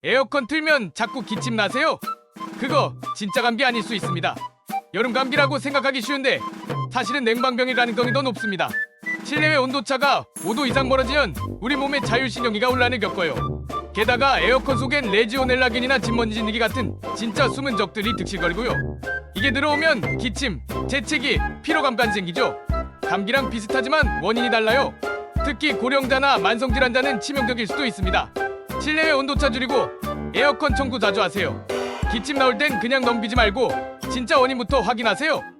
에어컨 틀면 자꾸 기침 나세요? 그거 진짜 감기 아닐 수 있습니다. 여름 감기라고 생각하기 쉬운데 사실은 냉방병일 가능성이 더 높습니다. 실내외 온도차가 5도 이상 멀어지면 우리 몸에 자율신경계가 혼란을 겪어요. 게다가 에어컨 속엔 레지오넬라균이나 진먼지 진드기 같은 진짜 숨은 적들이 득실거리고요. 이게 들어오면 기침, 재채기, 피로감까지 생기죠. 감기랑 비슷하지만 원인이 달라요. 특히 고령자나 만성질 환자는 치명적일 수도 있습니다. 실내외 온도차 줄이고 에어컨 청소 자주 하세요. 기침 나올 땐 그냥 넘기지 말고 진짜 원인부터 확인하세요.